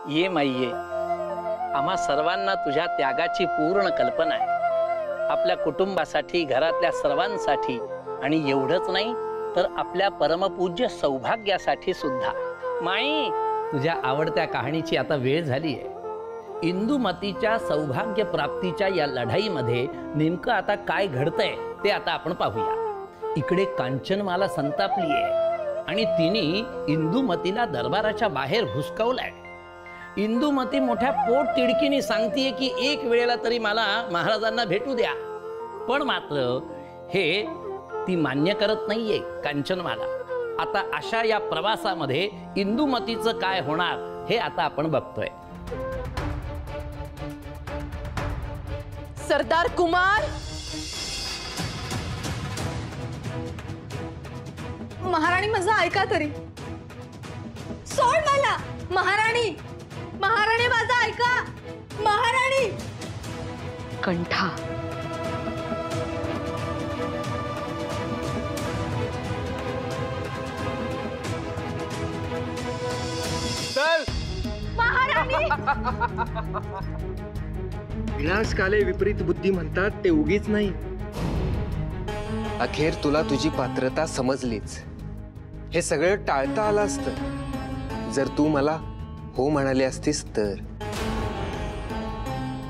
ये माई ये, आम्हा सर्वांना तुझ्या त्यागाची पूर्ण कल्पना आहे. आपल्या कुटुंबासाठी, घरातल्या सर्वांसाठी आणि एवढंच नाही तर आपल्या परमपूज्य सौभाग्यासाठी सुद्धा. माई, तुझ्या आवडत्या कहाणीची आता वेळ झाली आहे. इंदुमतीच्या सौभाग्य प्राप्तीच्या या लढाईमध्ये नेमकं आता काय घडतंय ते आता आपण पाहूया. इकडे कांचनमाला संतापली आहे आणि तिने इंदुमतीला दरबाराच्या बाहेर हुसकावलाय. इंदुमती मोठ्या पोट तिडकीने सांगतेय की एक वेळेला तरी मला महाराजांना भेटू द्या. पण मात्र हे ती मान्य करत नाहीये कांचनमाला. आता अशा या प्रवासामध्ये इंदुमतीचं काय होणार हे आता आपण बघतोय. सरदार कुमार, महाराणी माझं ऐका तरी. सोड मला. महाराणी, महाराणी माझं ऐका. महाराणी. कंठा, चल. महाराणी. विनाशकाले विपरीत बुद्धी म्हणतात ते उगीच नाही. अखेर तुला तुझी पात्रता समजलीच. हे सगळं टाळता आलं असतं जर तू मला हो म्हणाले असतीस तर.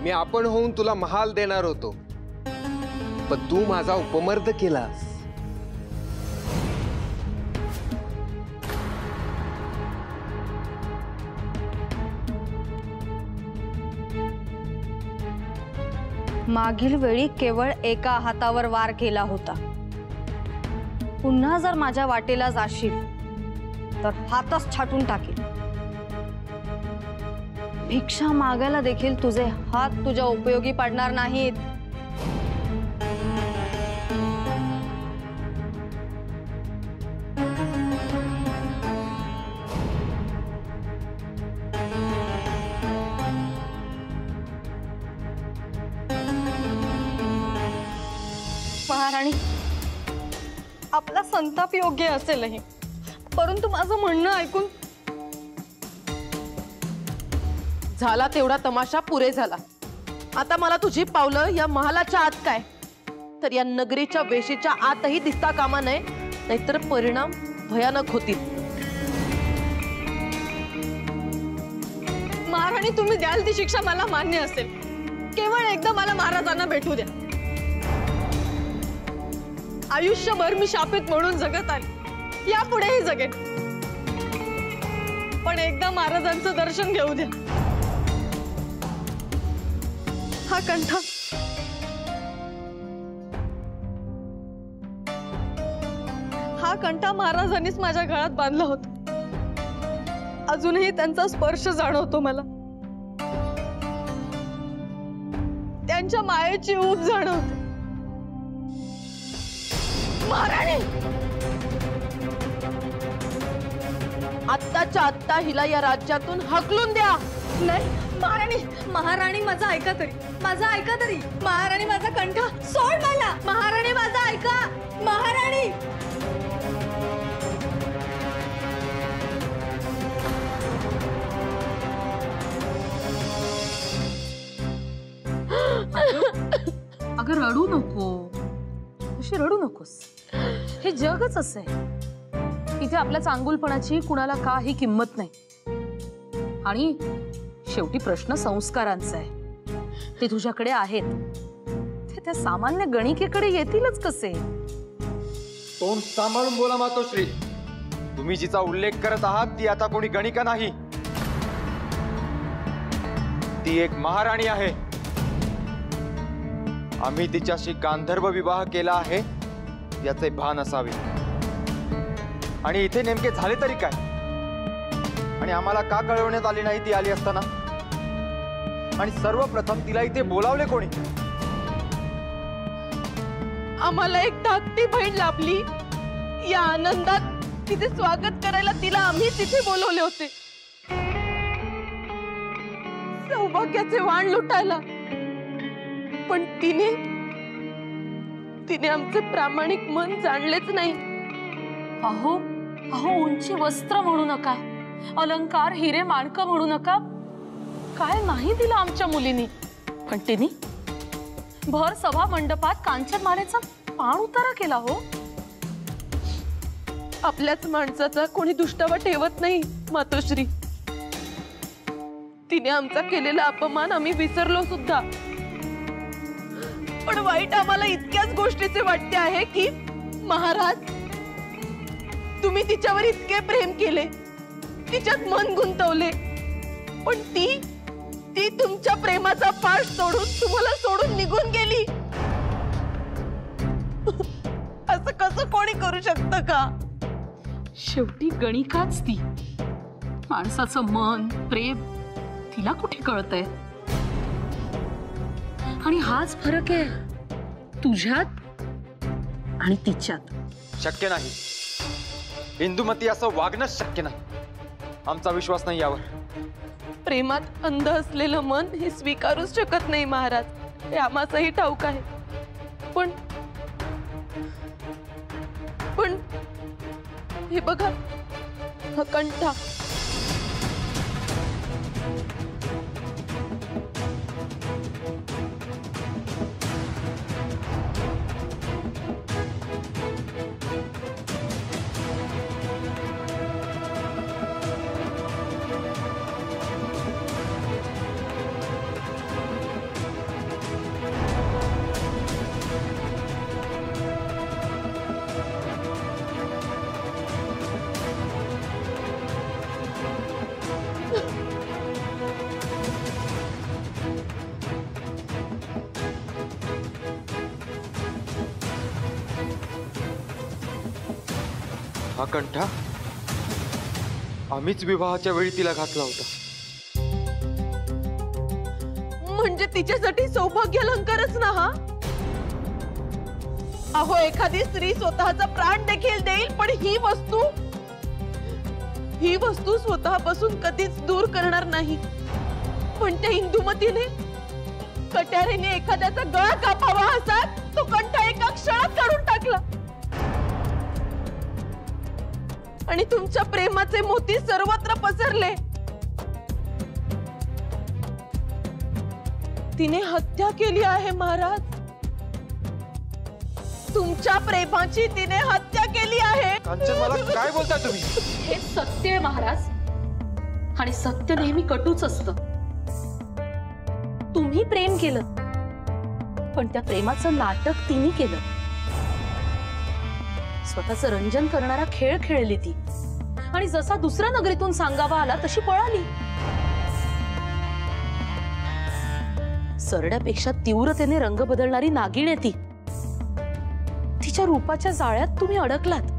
मी आपण होऊन तुला महाल देणार होतो, पण तू माझा उपमर्द केलास. मागील वेळी केवळ एका हातावर वार केला होता. पुन्हा जर माझ्या वाटेला जाशील तर हातच छाटून टाकेल. भिक्षा मागायला देखील तुझे हात तुझ्या उपयोगी पडणार नाहीत. महाराणी, आपला संताप योग्य असेलही, परंतु माझं म्हणणं ऐकून. झाला तेवढा तमाशा पुरे झाला. आता मला तुझी पावलं या महालाच्या आत काय तर या नगरीच्या वेशीच्या आतही दिसता कामा नये, नाहीतर परिणाम भयानक होतील. महाराणी, तुम्ही द्याल ती शिक्षा मला मान्य असेल. केवळ एकदा मला महाराजांना भेटू द्या. आयुष्यभर मी शापित म्हणून जगत आले, यापुढेही जगेन, पण एकदा महाराजांचं दर्शन घेऊ द्या. हा कंठा, हा कंठा महाराजांनीच माझ्या गळ्यात बांधला होता. अजूनही त्यांचा स्पर्श जाणवतो मला. त्यांच्या मायेची ऊब जाणवते. महाराणी, आत्ताच्या आत्ता हिला या राज्यातून हकलून द्या. नाही महाराणी, महाराणी माझं ऐका तरी. माझं ऐका तरी. महाराणी माझा कंठ सोड मला. महाराणी माझं ऐका. महाराणी. अगं रडू नको, अशी रडू नकोस. हे जगच असं आहे. इथे आपल्या चांगुलपणाची कुणाला काही किंमत नाही. आणि शेवटी प्रश्न संस्कारांचा आहे. ते तुझ्याकडे आहेत, ते त्या सामान्य गणिकेकडे येतीलच कसे? तोंड सांभाळून बोला मातोश्री. तुम्ही जिचा उल्लेख करत आहात ती आता कोणी गणिका नाही, ती एक महाराणी आहे. आम्ही तिच्याशी गांधर्व विवाह केला आहे याचे भान असावे. आणि इथे नेमके झाले तरी काय? आणि आम्हाला का कळवण्यात आली नाही ती आली असताना? आणि सर्वप्रथम तिला इथे बोलावले कोणी? आम्हाला एक धाकटी बहीण लाभली. या आनंदात तिचे स्वागत करायला तिला आम्ही तिथे बोलवले होते, सौभाग्याचे वाण लुटायला. पण तिने आमचे प्रामाणिक मन जाणलेच नाही. अहो अहो, उंची वस्त्र म्हणू नका, अलंकार हिरे माणकं म्हणू नका, काय नाही दिलं आमच्या मुलीनी, पण तिने भर सभा मंडपात कांचन मानेचा पाण उतारा केला हो. आपल्याच माणसाचा कोणी दुष्टावा ठेवत नाही मातोश्री. तिने आमचा केलेला अपमान आम्ही विसरलो सुद्धा, पण वाईट आम्हाला इतक्याच गोष्टीचे वाटते आहे की महाराज, तुम्ही तिच्यावर इतके प्रेम केले, तिच्यात मन गुंतवले, पण ती तुमच्या प्रेमाचा पाठ सोडून तुम्हाला सोडून निघून गेली. असं कसं कोणी करू शकतं का? शेवटी गणिकाच ती. माणसाचं मन प्रेम तिला कुठे कळतंय? आणि हाच फरक आहे तुझ्यात आणि तिच्यात. शक्य नाही, इंदुमती असं वागणंच शक्य नाही. आमचा विश्वास नाही यावर. प्रेमात अंध असलेलं मन हे स्वीकारूच शकत नाही महाराज, हे आम्हासही ठाऊक आहे. पण पण हे बघा, हा कंठा. हा कंठा आम्हीच विवाहाच्या वेळी तिला घातला होता. म्हणजे तिच्यासाठी सौभाग्य अलंकारच ना हा? अहो, एखादी स्त्री स्वतःचा प्राण देखील देईल, पण ही वस्तू स्वतःपासून कधीच दूर करणार नाही. पण त्या इंदुमतीने कट्यारीने एखाद्याचा गळा कापावा असा तो कंठा एका क्षणात काढून टाकला, आणि तुमच्या प्रेमाचे मोती सर्वत्र पसरले. तिने हत्या केली आहे महाराज. तुमच्या प्रेमाची तिने हत्या केली आहे. कांचन, मला काय बोलताय तुम्ही? हे सत्य आहे महाराज, आणि सत्य नेहमी कटूच असतं. तुम्ही प्रेम केलं, पण त्या प्रेमाचं नाटक तिने केलं. स्वतःचं रंजन करणारा खेळ खेळली ती, आणि जसा दुसऱ्या नगरीतून सांगावा आला तशी पळाली. सरड्यापेक्षा तीव्रतेने रंग बदलणारी नागिण आहे ती. तिच्या रूपाच्या जाळ्यात तुम्ही अडकलात,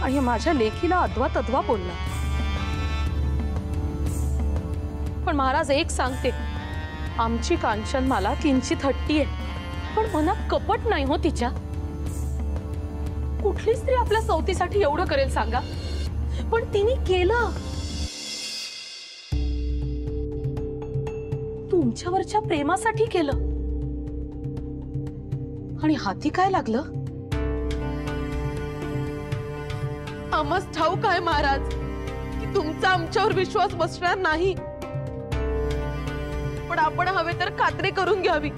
आणि माझ्या लेकीला अद्वा तद्वा बोलला. पण महाराज, एक सांगते, आमची कांचन मला किंचित हट्टी आहे, पण मनात कपट नाही हो तिच्या. कुठली स्त्री आपल्या सवतीसाठी एवढं करेल सांगा? पण तिने केलं. तुमच्यावरच्या प्रेमासाठी केलं, आणि हाती काय लागलं? आम्हास ठाऊक आहे महाराज की तुमचा आमच्यावर विश्वास बसणार नाही, पण आपण हवे तर खात्री करून घ्यावी.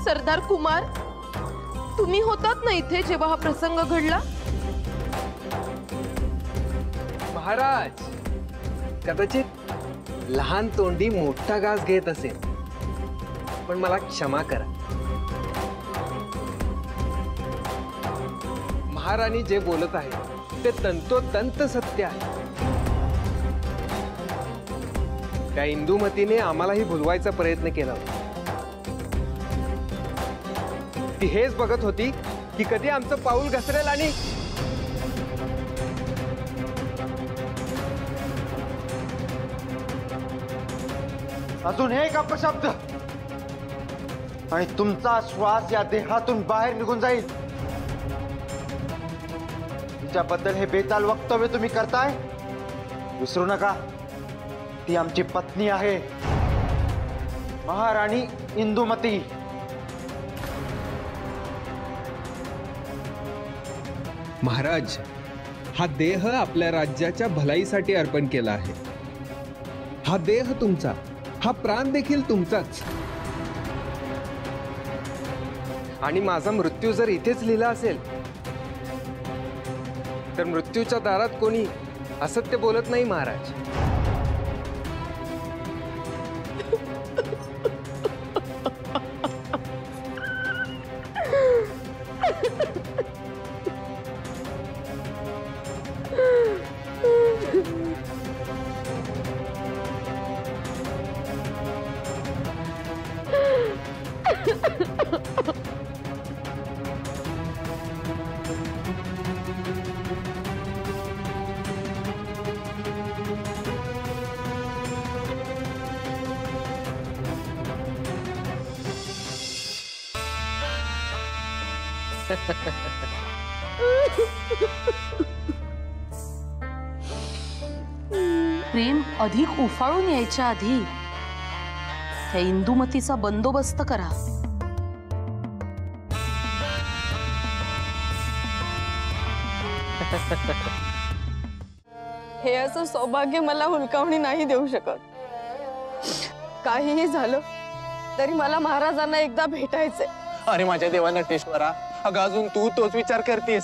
सरदार कुमार, तुम्ही होतात ना इथे जेव्हा हा प्रसंग घडला? महाराज, कदाचित लहान तोंडी मोठा घास घेत असेल, पण मला क्षमा करा. महाराणी जे बोलत आहे ते तंतोतंत सत्य आहे. त्या इंदुमतीने आम्हालाही भुलवायचा प्रयत्न केला होता. ती हेच बघत होती की कधी आमचं पाऊल घसरेल, आणि अजून एक अपशब्द आणि तुमचा श्वास या देहातून बाहेर निघून जाईल. तिच्याबद्दल हे बेताल वक्तव्य तुम्ही करताय, विसरू नका, ती आमची पत्नी आहे, महाराणी इंदुमती. महाराज, हा देह आपल्या राज्याच्या भलाईसाठी अर्पण केला आहे. हा देह तुमचा, हा प्राण देखील तुमचाच. आणि माझा मृत्यू जर इथेच लिहिला असेल तर मृत्यूच्या दारात कोणी असत्य बोलत नाही महाराज. प्रेम अधिक उफाळून यायच्या आधी त्या इंदुमतीचा बंदोबस्त करा. हे असं सौभाग्य मला हुलकावणी नाही देऊ शकत. काहीही झालं तरी मला महाराजांना एकदा भेटायचंय. अरे माझ्या देवा नटेश्वरा, अगं अजून तू तोच विचार करतेस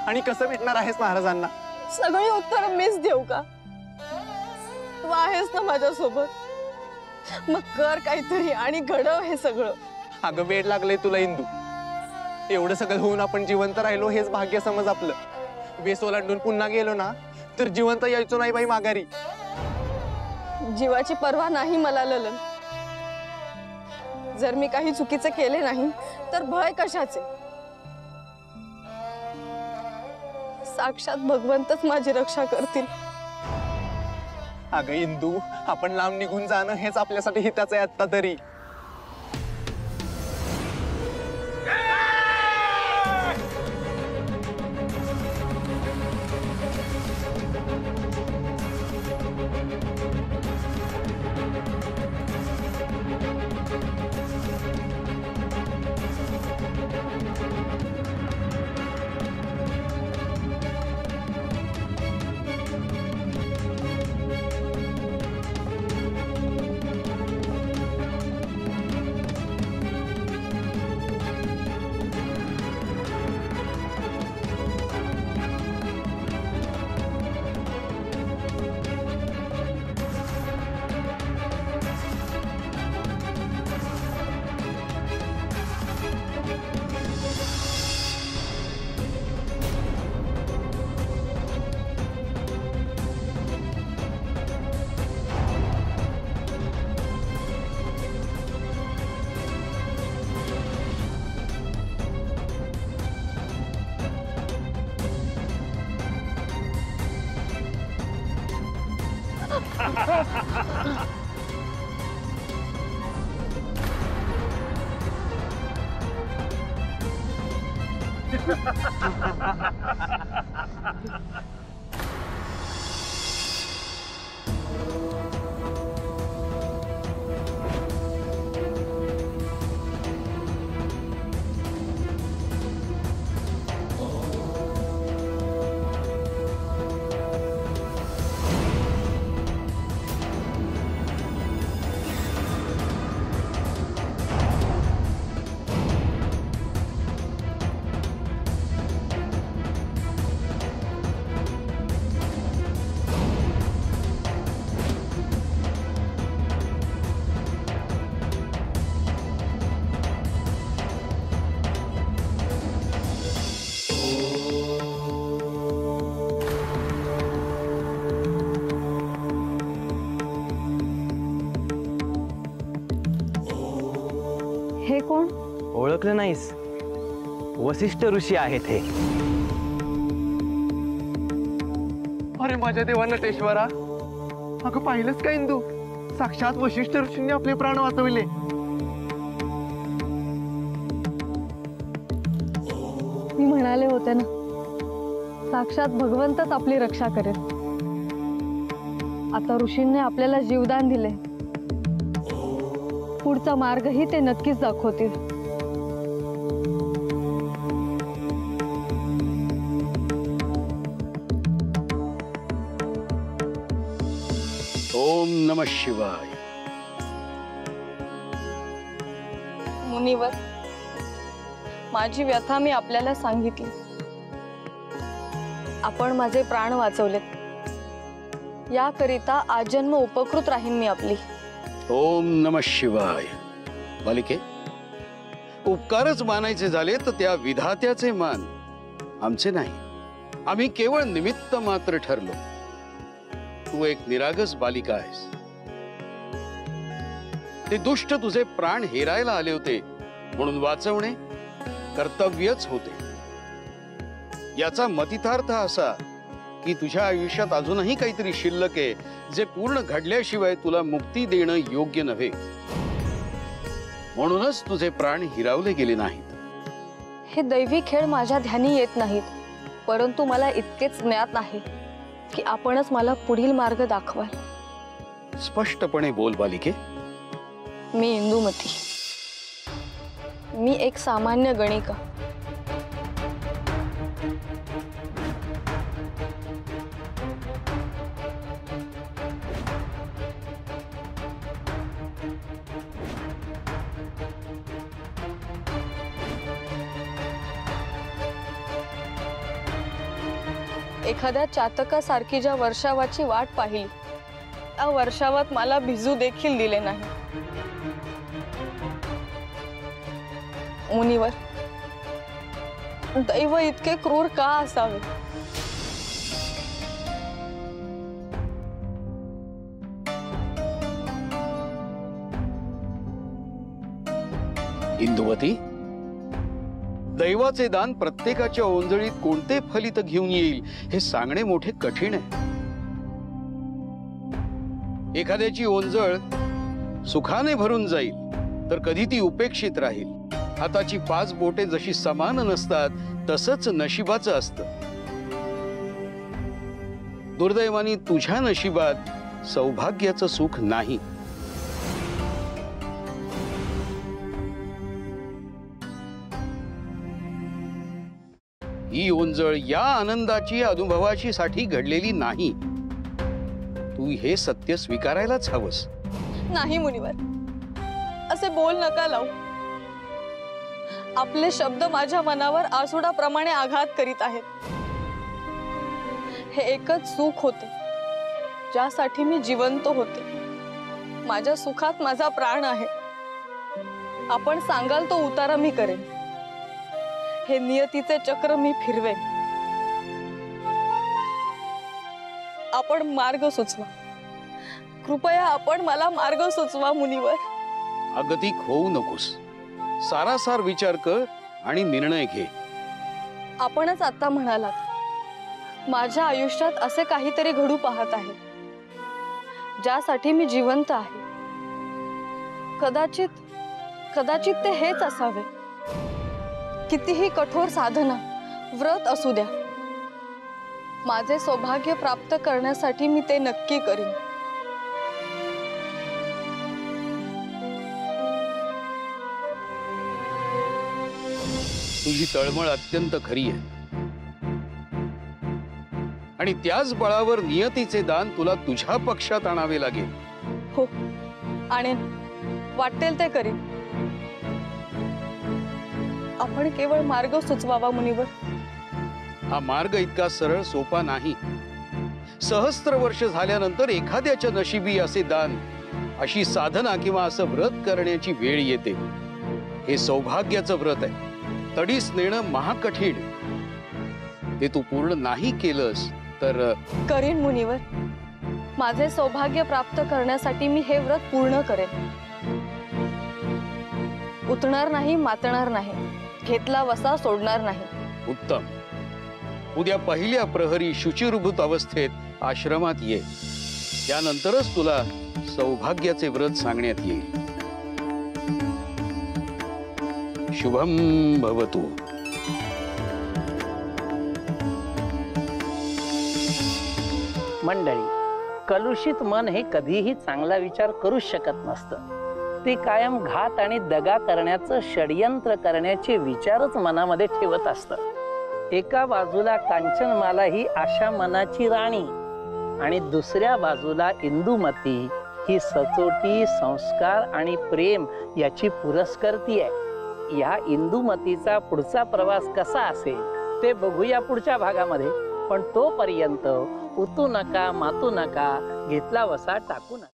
आणि कसं भेटणार आहेस महाराजांना? सगळी उत्तर मीच देऊ का? तू आहेस ना माझ्यासोबत, मग कर काहीतरी आणि घडव हे सगळं. अगं वेळ लागले तुला इंदू. एवढं सगळं होऊन आपण जिवंत राहिलो हेच भाग्य समज आपलं. वेस ओलांडून पुन्हा गेलो ना तर जिवंत यायचो नाही बाई माघारी. जीवाची पर्वा नाही मला ललन. जर मी काही चुकीचे केले नाही तर भय कशाचे? साक्षात भगवंतच माझी रक्षा करतील. अगं इंदू, आपण लांब निघून जाणं हेच आपल्यासाठी हिताचं आहे आता तरी. हे कोण? ओळखलं नाहीस? वसिष्ठ ऋषी आहेत हे. अरे माझ्या देवा नटेश्वरा, अगं पाहिलंच का इंदू? साक्षात वसिष्ठ ऋषींनी आपले प्राण वाचविले. मी म्हणाले होते ना, साक्षात भगवंतच आपली रक्षा करेल. आता ऋषींनी आपल्याला जीवदान दिले, पुढचा मार्गही ते नक्कीच दाखवतील. ओम नमः शिवाय. मुनिवर, माझी व्यथा मी आपल्याला सांगितली. आपण माझे प्राण वाचवलेत, याकरिता आजन्म उपकृत राहीन मी आपली. ओम नमः शिवाय. बालिके, उपकारच मानायचे झाले तर त्या विधात्याचे मान, आमचे नाही. आम्ही केवळ निमित्त मात्र ठरलो. तू एक निरागस बालिका आहेस. ते दुष्ट तुझे प्राण हेरायला आले होते म्हणून वाचवणे कर्तव्यच होते. याचा मतितार्थ असा की तुझ्या आयुष्यात अजूनही काहीतरी शिल्लक आहे जे पूर्ण घडल्याशिवाय तुला मुक्ती देणं योग्य नव्हे. म्हणूनच तुझे प्राण हिरावले गेले नाहीत. हे दैवी खेळ माझ्या ध्यानी येत नाहीत, परंतु मला इतकेच ज्ञात आहे की आपणच मला पुढील मार्ग दाखवाल. स्पष्टपणे बोल बालिके. मी इंदुमती. मी एक सामान्य गणिका. एखाद्या चातकासारखी ज्या वर्षावाची वाट पाहिली, त्या वर्षावात मला भिजू देखील दिले नाही. मुनिवर, दैव इतके क्रूर का असावे? इंदुवती, दैवाचे दान प्रत्येकाच्या ओंजळीत कोणते फलित घेऊन येईल हे सांगणे मोठे कठीण आहे. एखाद्याची ओंजळ सुखाने भरून जाईल तर कधी ती उपेक्षित राहील. हाताची 5 बोटे जशी समान नसतात तसंच नशिबाचं असतं. दुर्दैवाने तुझ्या नशिबात सौभाग्याचं सुख नाही. ही ओंजळ या आनंदाची अनुभवाची साठी घडलेली नाही. तू हे सत्य स्वीकारायलाच हवंस. नाही मुनिवर, असे बोल नका लावू. आपले शब्द माझ्या मनावर आसुडाप्रमाणे आघात करीत आहेत. हे एकच सुख होते ज्यासाठी मी जिवंत होते. माझ्या सुखात माझा प्राण आहे. आपण सांगाल तो उतारा मी करेन. हे नियतीचे चक्र मी फिरवेन. आपण मार्ग सुचवा. कृपया आपण मला मार्ग सुचवा मुनिवर. अगतिक होऊ नकोस. सारासार विचार कर आणि निर्णय घे. आपणच आता म्हणालात, माझ्या आयुष्यात असे काहीतरी घडू पाहत आहे ज्यासाठी मी जिवंत आहे. कदाचित ते हेच असावे. कितीही कठोर साधना, व्रत असू द्या, माझे सौभाग्य प्राप्त करण्यासाठी मी ते नक्की करीन. तुझी तळमळ अत्यंत खरी आहे आणि त्याच बळावर नियतीचे दान तुला तुझ्या पक्षात आणावे लागेल. हो, आणेन. वाटेल ते करीन. आपण केवळ मार्ग सुचवावा मुनिवर. हा मार्ग इतका सरळ सोपा नाही. सहस्त्र वर्ष झाल्यानंतर एखाद्याच्या नशिबी असे दान, अशी साधना किंवा असं व्रत करण्याची वेळ येते. हे सौभाग्याचं व्रत आहे. तडीस नेणं महाकठीण. ते तू पूर्ण नाही केलंस तर करीन मुनिवर. माझे सौभाग्य प्राप्त करण्यासाठी मी हे व्रत पूर्ण करेन. उतणार नाही, मातणार नाही, घेतला वसा सोडणार नाही. उत्तम. उद्या पहिल्या प्रहरी शुचिर्भूत अवस्थेत आश्रमात ये. त्यानंतरच तुला सौभाग्याचे व्रत सांगण्यात येईल. शुभम भवतु. मंडळी, कलुषित मन हे कधीही चांगला विचार करूच शकत नसतं. ते कायम घात आणि दगा करण्याचं षड्यंत्र करण्याचे विचारच मनामध्ये ठेवत असतं. एका बाजूला कांचनमाला ही अशा मनाची राणी आणि दुसऱ्या बाजूला इंदुमती ही सचोटी, संस्कार आणि प्रेम याची पुरस्कर्ती आहे. या इंदुमतीचा पुढचा प्रवास कसा असेल ते बघूया पुढच्या भागामध्ये. पण तोपर्यंत उतू नका, मातू नका, घेतला वसा टाकू नका.